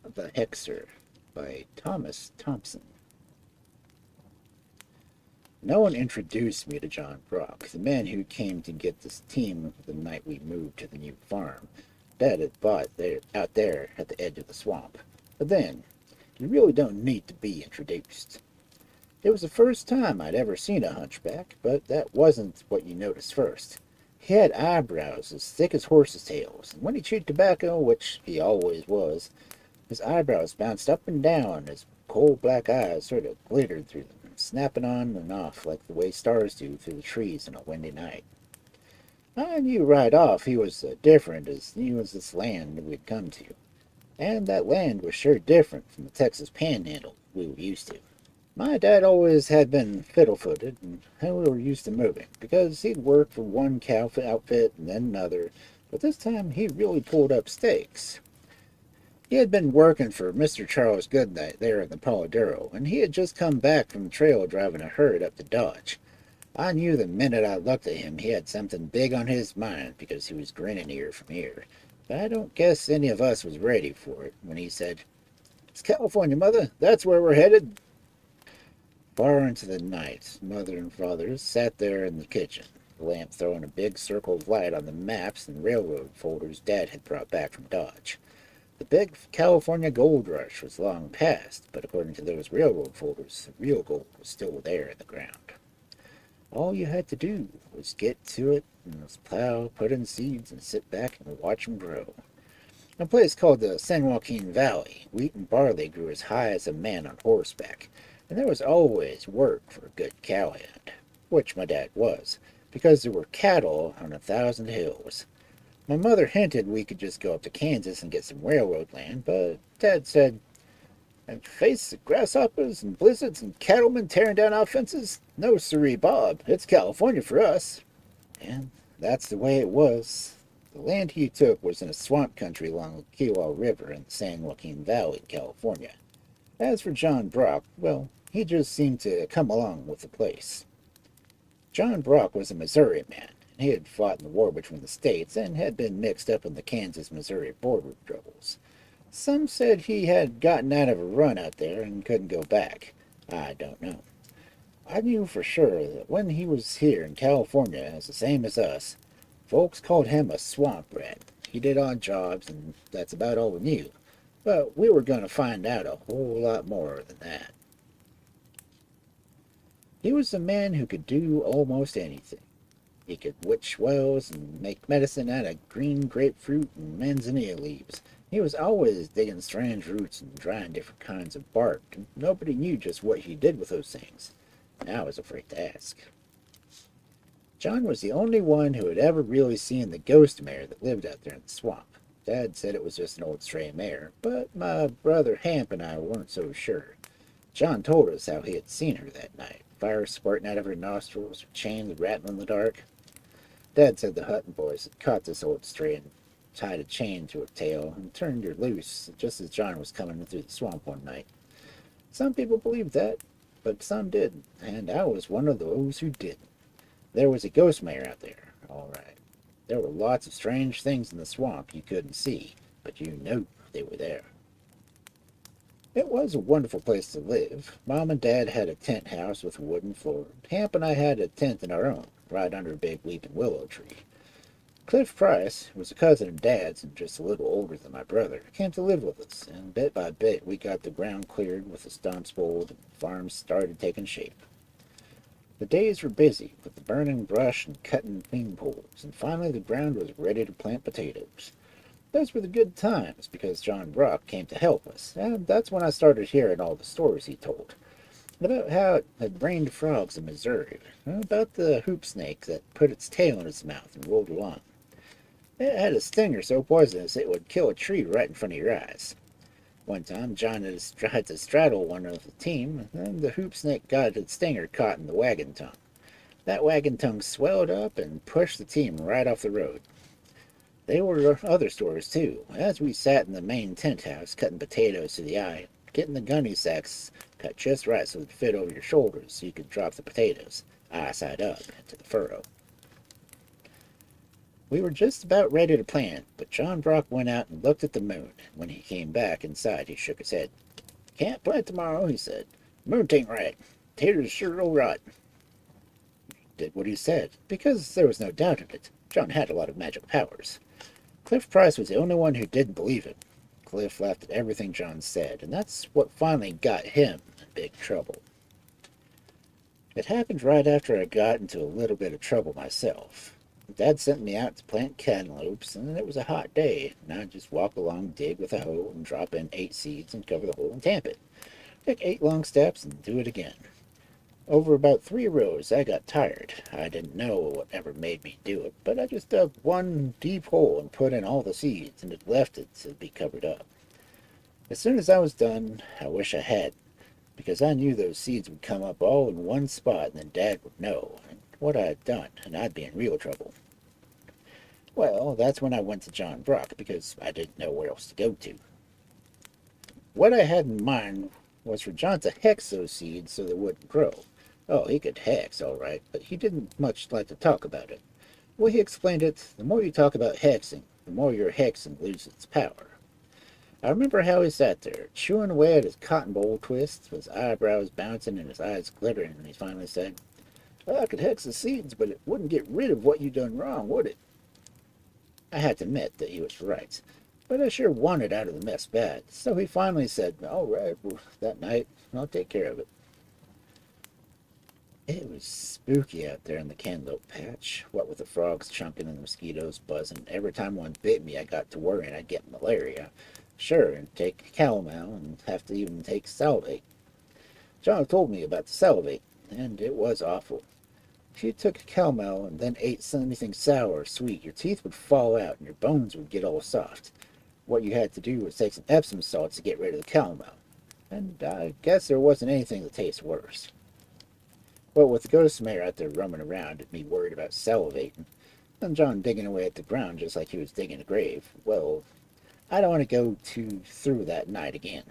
The Hexer by Thomas Thompson. No one introduced me to John Brock, the man who came to get this team the night we moved to the new farm Dad had bought out there at the edge of the swamp. But then, you really don't need to be introduced. It was the first time I'd ever seen a hunchback, but that wasn't what you noticed first. He had eyebrows as thick as horses' tails, and when he chewed tobacco, which he always was, his eyebrows bounced up and down, and his coal black eyes sort of glittered through them, snapping on and off like the way stars do through the trees on a windy night. I knew right off he was different as new as this land we'd come to, and that land was sure different from the Texas Panhandle we were used to. My dad always had been fiddle-footed, and we were used to moving, because he'd work for one cow outfit and then another, but this time he really pulled up stakes. He had been working for Mr. Charles Goodnight there in the Palo Duro, and he had just come back from the trail driving a herd up to Dodge. I knew the minute I looked at him he had something big on his mind because he was grinning ear from ear. But I don't guess any of us was ready for it when he said, "It's California, Mother. That's where we're headed." Far into the night, Mother and Father sat there in the kitchen, the lamp throwing a big circle of light on the maps and railroad folders Dad had brought back from Dodge. The big California gold rush was long past, but according to those railroad folders, the real gold was still there in the ground. All you had to do was get to it and plow, put in seeds, and sit back and watch 'em grow. In a place called the San Joaquin Valley, wheat and barley grew as high as a man on horseback, and there was always work for a good cowhand, which my dad was, because there were cattle on 1,000 hills. My mother hinted we could just go up to Kansas and get some railroad land, but Dad said, "And face the grasshoppers and blizzards and cattlemen tearing down our fences? No, siree, Bob. It's California for us." And that's the way it was. The land he took was in a swamp country along the Kiowa River in the San Joaquin Valley, California. As for John Brock, well, he just seemed to come along with the place. John Brock was a Missouri man. He had fought in the war between the states and had been mixed up in the Kansas-Missouri border troubles. Some said he had gotten out of a run out there and couldn't go back. I don't know. I knew for sure that when he was here in California, as the same as us, folks called him a swamp rat. He did odd jobs, and that's about all we knew. But we were going to find out a whole lot more than that. He was a man who could do almost anything. He could witch wells and make medicine out of green grapefruit and manzanilla leaves. He was always digging strange roots and drying different kinds of bark, and nobody knew just what he did with those things. And I was afraid to ask. John was the only one who had ever really seen the ghost mare that lived out there in the swamp. Dad said it was just an old stray mare, but my brother Hamp and I weren't so sure. John told us how he had seen her that night, fire sparking out of her nostrils, chains rattling in the dark. Dad said the Hutton boys had caught this old stray and tied a chain to her tail and turned her loose just as John was coming through the swamp one night. Some people believed that, but some didn't, and I was one of those who didn't. There was a ghost mare out there, all right. There were lots of strange things in the swamp you couldn't see, but you knew they were there. It was a wonderful place to live. Mom and Dad had a tent house with a wooden floor. Hamp and I had a tent in our own, right under a big weeping willow tree. Cliff Price, who was a cousin of Dad's and just a little older than my brother, came to live with us, and bit by bit we got the ground cleared with the stumps pulled and the farm started taking shape. The days were busy with the burning brush and cutting bean poles, and finally the ground was ready to plant potatoes. Those were the good times because John Brock came to help us, and that's when I started hearing all the stories he told. About how it had rained frogs in Missouri, about the hoop snake that put its tail in its mouth and rolled along. It had a stinger so poisonous it would kill a tree right in front of your eyes. One time John had tried to straddle one of the team, and the hoop snake got its stinger caught in the wagon tongue. That wagon tongue swelled up and pushed the team right off the road. There were other stories, too, as we sat in the main tent house cutting potatoes to the eye, getting the gunny sacks cut just right so they'd fit over your shoulders so you could drop the potatoes, eye side up, into the furrow. We were just about ready to plant, but John Brock went out and looked at the moon. When he came back inside, he shook his head. Can't plant tomorrow, he said. Moon ain't right. Taters sure will rot. Did what he said, because there was no doubt of it. John had a lot of magic powers. Cliff Price was the only one who didn't believe it. Cliff laughed at everything John said, and that's what finally got him in big trouble. It happened right after I got into a little bit of trouble myself. Dad sent me out to plant cantaloupes, and it was a hot day, and I'd just walk along, dig with a hoe, and drop in 8 seeds and cover the hole and tamp it. Take 8 long steps and do it again. Over about 3 rows, I got tired. I didn't know whatever made me do it, but I just dug one deep hole and put in all the seeds, and it left it to be covered up. As soon as I was done, I wish I had, because I knew those seeds would come up all in one spot, and then Dad would know what I had done, and I'd be in real trouble. Well, that's when I went to John Brock, because I didn't know where else to go to. What I had in mind was for John to hex those seeds so they wouldn't grow. Oh, he could hex, all right, but he didn't much like to talk about it. The way he explained it, the more you talk about hexing, the more your hexing loses its power. I remember how he sat there, chewing away at his cotton boll twist, his eyebrows bouncing and his eyes glittering, and he finally said, I could hex the seeds, but it wouldn't get rid of what you done wrong, would it? I had to admit that he was right, but I sure wanted out of the mess bad, so he finally said, all right, well, that night, I'll take care of it. It was spooky out there in the cantaloupe patch, what with the frogs chunking and the mosquitoes buzzing. Every time one bit me, I got to worrying I'd get malaria. Sure, and take calomel and have to even take salivate. John told me about the salivate, and it was awful. If you took calomel and then ate anything sour or sweet, your teeth would fall out and your bones would get all soft. What you had to do was take some Epsom salts to get rid of the calomel. And I guess there wasn't anything that tastes worse. But with the ghost mayor out there roaming around and me worried about salivating, and John digging away at the ground just like he was digging a grave, well, I don't want to go through that night again.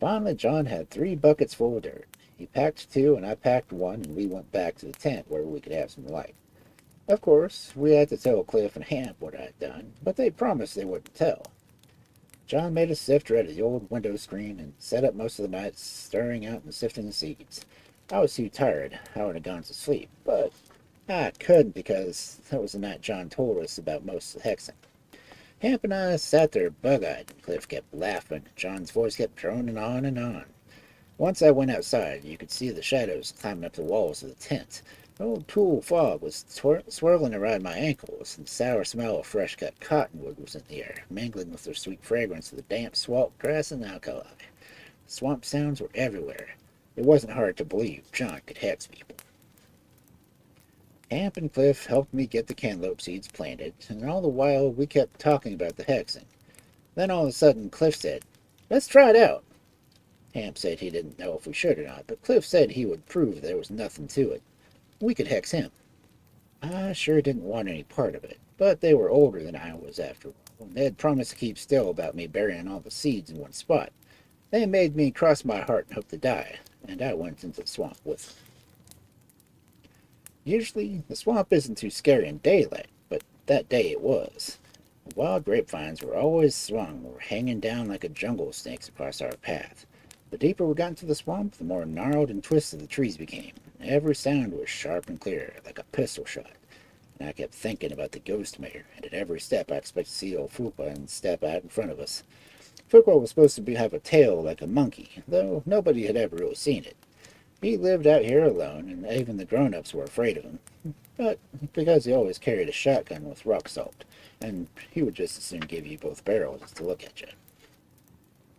Finally, John had 3 buckets full of dirt. He packed 2 and I packed 1, and we went back to the tent where we could have some light. Of course, we had to tell Cliff and Hamp what I'd done, but they promised they wouldn't tell. John made a sifter out of the old window screen and sat up most of the night stirring out and sifting the seeds. I was too tired. I would have gone to sleep, but I couldn't because that was the night John told us about most of the hexing. Hamp and I sat there bug-eyed, and Cliff kept laughing, and John's voice kept droning on and on. Once I went outside, you could see the shadows climbing up the walls of the tent. An old cool fog was swirling around my ankles, and the sour smell of fresh-cut cottonwood was in the air, mingling with the sweet fragrance of the damp swamp grass and alkali. Swamp sounds were everywhere. It wasn't hard to believe John could hex people. Hamp and Cliff helped me get the cantaloupe seeds planted, and all the while we kept talking about the hexing. Then all of a sudden Cliff said, let's try it out. Hamp said he didn't know if we should or not, but Cliff said he would prove there was nothing to it. We could hex him. I sure didn't want any part of it, but they were older than I was after all, and they had promised to keep still about me burying all the seeds in one spot. They made me cross my heart and hope to die, and I went into the swamp with them. Usually, the swamp isn't too scary in daylight, but that day it was. The wild grapevines were always swung or hanging down like a jungle snakes across our path. The deeper we got into the swamp, the more gnarled and twisted the trees became. Every sound was sharp and clear, like a pistol shot. And I kept thinking about the ghost mayor, and at every step I expected to see old Fupa and step out in front of us. Fupa was supposed to have a tail like a monkey, though nobody had ever really seen it. He lived out here alone, and even the grown-ups were afraid of him. But because he always carried a shotgun with rock salt, and he would just as soon give you both barrels as to look at you.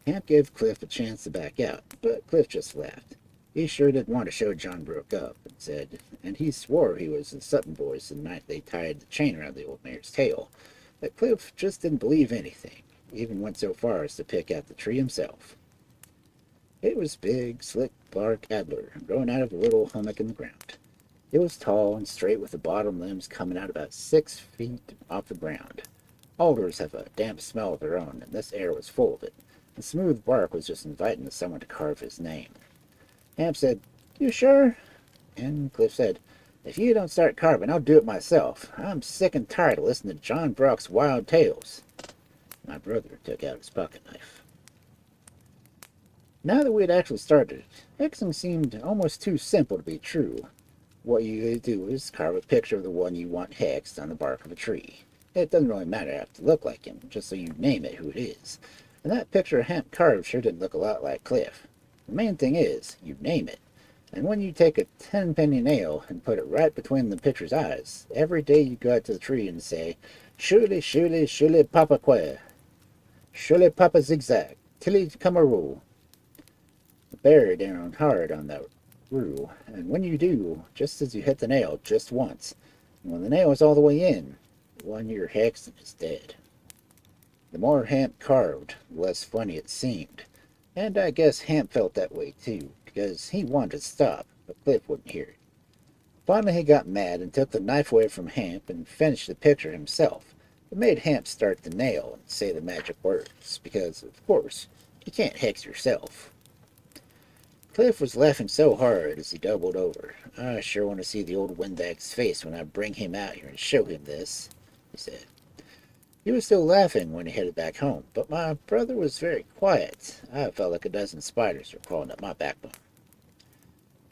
Hamp gave Cliff a chance to back out, but Cliff just laughed. He sure didn't want to show John Brooke up, and said, and he swore he was the Sutton boys the night they tied the chain around the old mayor's tail, that Cliff just didn't believe anything, even went so far as to pick out the tree himself. It was big, slick bark adler, growing out of a little hummock in the ground. It was tall and straight with the bottom limbs coming out about 6 feet off the ground. Alders have a damp smell of their own, and this air was full of it. The smooth bark was just inviting someone to carve his name. Hamp said, you sure? And Cliff said, If you don't start carving, I'll do it myself. I'm sick and tired of listening to John Brock's wild tales. My brother took out his pocket knife. Now that we had actually started, hexing seemed almost too simple to be true. What you do is carve a picture of the one you want hexed on the bark of a tree. It doesn't really matter how to look like him, just so you name it who it is. And that picture Hamp carved sure did look a lot like Cliff. The main thing is, you name it. And when you take a 10-penny nail and put it right between the picture's eyes, every day you go out to the tree and say, Shuli, Shuli, Shuli, poppa que. Shuli, poppa zigzag. Tillie, come a rule. Bear down hard on that rule, and when you do, just as you hit the nail just once, and when the nail is all the way in, one your hexen is dead. The more Hamp carved, the less funny it seemed, and I guess Hamp felt that way too, because he wanted to stop, but Cliff wouldn't hear it. Finally he got mad and took the knife away from Hamp and finished the picture himself, but made Hamp start the nail and say the magic words, because, of course, you can't hex yourself. Cliff was laughing so hard as he doubled over. I sure want to see the old windbag's face when I bring him out here and show him this, he said. He was still laughing when he headed back home, but my brother was very quiet. I felt like a dozen spiders were crawling up my backbone.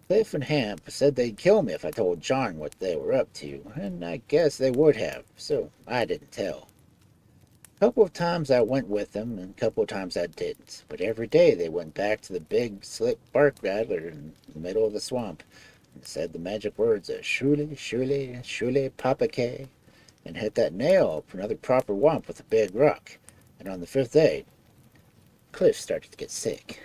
Cliff and Hamp said they'd kill me if I told John what they were up to, and I guess they would have, so I didn't tell. A couple of times I went with them, and a couple of times I didn't, but every day they went back to the big, slick bark rattler in the middle of the swamp and said the magic words of Shuli, Shuli, Shuli, poppa que, and hit that nail up another proper whomp with a big rock. And on the 5th day, Cliff started to get sick.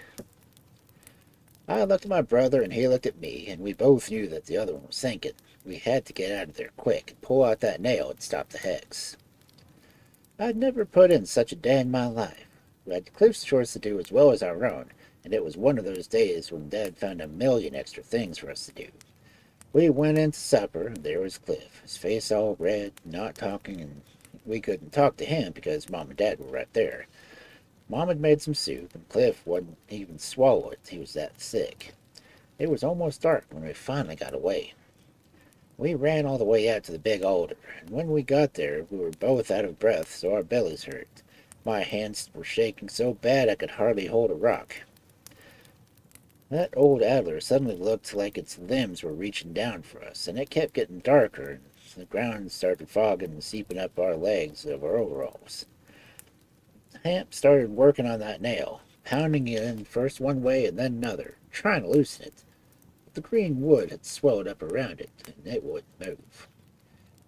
I looked at my brother and he looked at me, and we both knew that the other one was sinking. We had to get out of there quick and pull out that nail and stop the hex. I'd never put in such a day in my life. We had Cliff's chores to do as well as our own, and it was one of those days when Dad found a million extra things for us to do. We went in to supper, and there was Cliff, his face all red, not talking, and we couldn't talk to him because Mom and Dad were right there. Mom had made some soup, and Cliff wouldn't even swallow it, he was that sick. It was almost dark when we finally got away. We ran all the way out to the big alder, and when we got there, we were both out of breath, so our bellies hurt. My hands were shaking so bad I could hardly hold a rock. That old adder suddenly looked like its limbs were reaching down for us, and it kept getting darker, and the ground started fogging and seeping up our legs of our overalls. Hamp started working on that nail, pounding it in first one way and then another, trying to loosen it. But the green wood had swelled up around it, and it wouldn't move.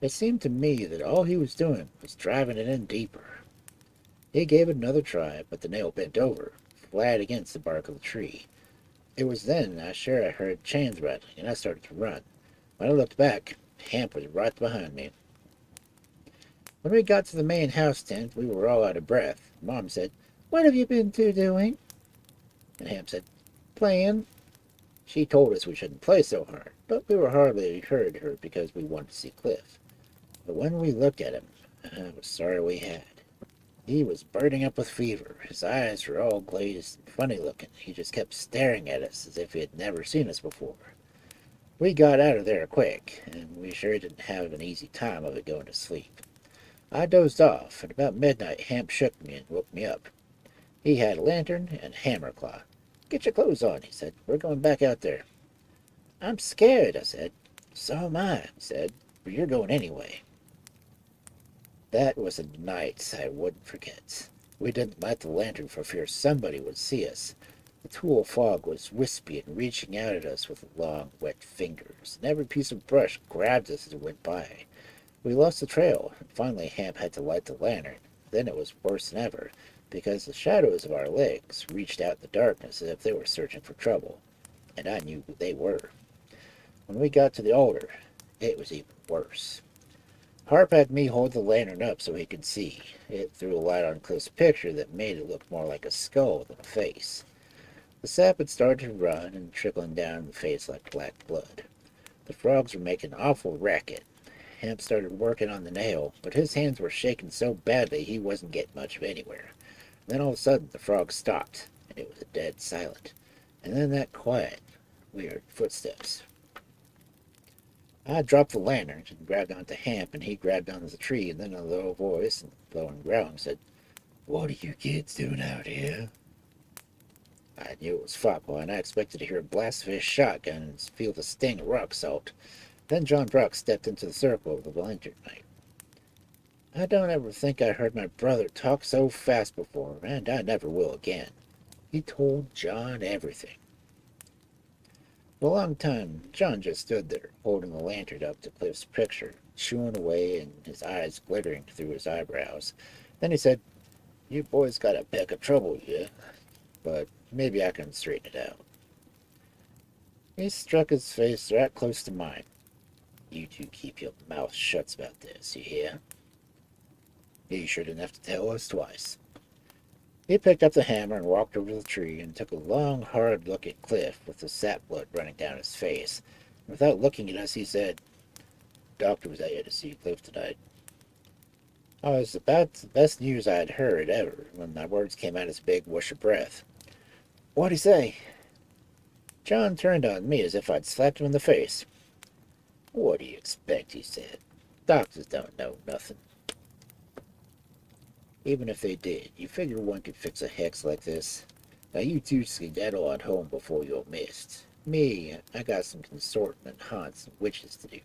It seemed to me that all he was doing was driving it in deeper. He gave it another try, but the nail bent over, flat against the bark of the tree. It was then I heard chains rattling, and I started to run. When I looked back, Hamp was right behind me. When we got to the main house tent, we were all out of breath. Mom said, "What have you been doing?" And Hamp said, "Playing." She told us we shouldn't play so hard, but we were hardly heard her because we wanted to see Cliff. But when we looked at him, I was sorry we had. He was burning up with fever. His eyes were all glazed and funny looking. He just kept staring at us as if he had never seen us before. We got out of there quick, and we sure didn't have an easy time of it going to sleep. I dozed off, and about midnight Hamp shook me and woke me up. He had a lantern and a hammer claw. "Get your clothes on," he said. "We're going back out there." "I'm scared," I said. "So am I," he said, "but you're going anyway." That was a night I wouldn't forget. We didn't light the lantern for fear somebody would see us. The tulle fog was wispy and reaching out at us with long, wet fingers, and every piece of brush grabbed us as it went by. We lost the trail, and finally Hamp had to light the lantern. Then it was worse than ever, because the shadows of our legs reached out in the darkness as if they were searching for trouble, and I knew who they were. When we got to the altar, it was even worse. Harp had me hold the lantern up so he could see. It threw a light on Cliff's picture that made it look more like a skull than a face. The sap had started to run and trickling down the face like black blood. The frogs were making an awful racket. Hamp started working on the nail, but his hands were shaking so badly he wasn't getting much of anywhere. Then all of a sudden the frogs stopped, and it was dead silent. And then that quiet, weird footsteps. I dropped the lantern and grabbed onto Hamp, and he grabbed onto the tree, and then in a low voice and low and growling said, "What are you kids doing out here?" I knew it was Foppa, and I expected to hear a blast of his shotgun and feel the sting of rock salt. Then John Brock stepped into the circle of the lantern light. I don't ever think I heard my brother talk so fast before, and I never will again. He told John everything. For a long time, John just stood there, holding the lantern up to Cliff's picture, chewing away and his eyes glittering through his eyebrows. Then he said, "You boys got a peck of trouble here, but maybe I can straighten it out." He struck his face right close to mine. "You two keep your mouth shut about this, you hear? You sure didn't have to tell us twice." He picked up the hammer and walked over to the tree and took a long, hard look at Cliff with the sap blood running down his face. And without looking at us, he said, "Doctor was out here to see Cliff tonight." I was about the best news I had heard ever when my words came out as a big whoosh of breath. "What'd he say?" John turned on me as if I'd slapped him in the face. "What do you expect?" he said. "Doctors don't know nothing. Even if they did, you figure one could fix a hex like this? Now you two skedaddle on home before you're missed. Me, I got some consorting and haunts and witches to do.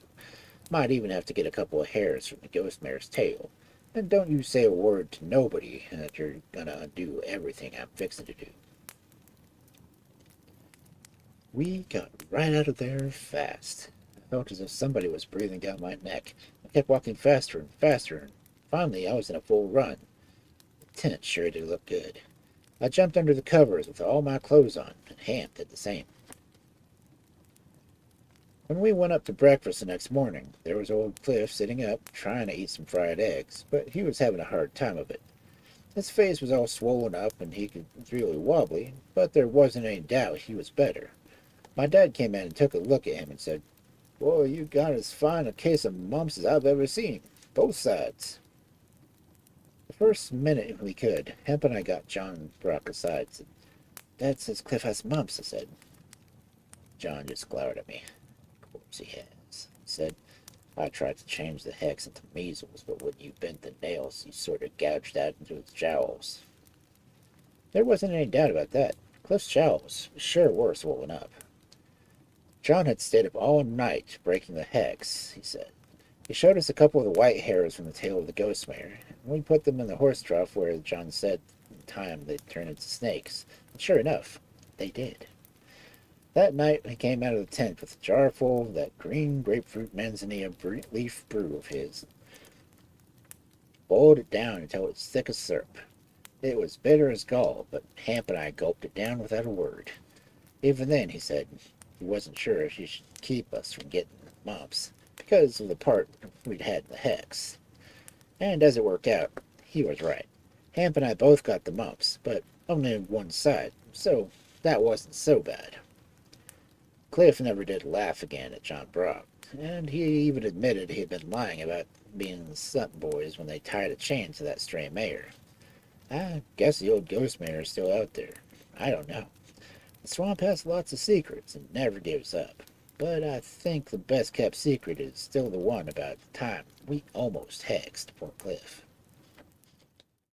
Might even have to get a couple of hairs from the ghost mare's tail. And don't you say a word to nobody that you're gonna undo everything I'm fixing to do." We got right out of there fast. I felt as if somebody was breathing down my neck. I kept walking faster and faster, and finally I was in a full run. The tent sure did look good. I jumped under the covers with all my clothes on, and Hamp did the same. When we went up to breakfast the next morning, there was old Cliff sitting up, trying to eat some fried eggs, but he was having a hard time of it. His face was all swollen up, and he was really wobbly, but there wasn't any doubt he was better. My dad came in and took a look at him and said, "Boy, you got as fine a case of mumps as I've ever seen. Both sides." The first minute we could, Hemp and I got John Brock aside and said, "Dad says Cliff has mumps," I said. John just glowered at me. "Of course he has," he said. "I tried to change the hex into measles, but when you bent the nails, you sort of gouged out into his jowls." There wasn't any doubt about that. Cliff's jowls sure were swollen up. John had stayed up all night breaking the hex, he said. He showed us a couple of the white hairs from the tail of the ghost mare, and we put them in the horse trough where John said in time they'd turn into snakes. And sure enough, they did. That night he came out of the tent with a jar full of that green grapefruit manzanilla leaf brew of his. Boiled it down until it was thick as syrup. It was bitter as gall, but Hamp and I gulped it down without a word. Even then, he said, he wasn't sure if he should keep us from getting mumps, because of the part we'd had in the hex. And as it worked out, he was right. Hamp and I both got the mumps, but only on one side, so that wasn't so bad. Cliff never did laugh again at John Brock, and he even admitted he had been lying about being the Sutton boys when they tied a chain to that stray mare. I guess the old ghost mare is still out there. I don't know. The swamp has lots of secrets and never gives up. But I think the best kept secret is still the one about the time we almost hexed poor Cliff.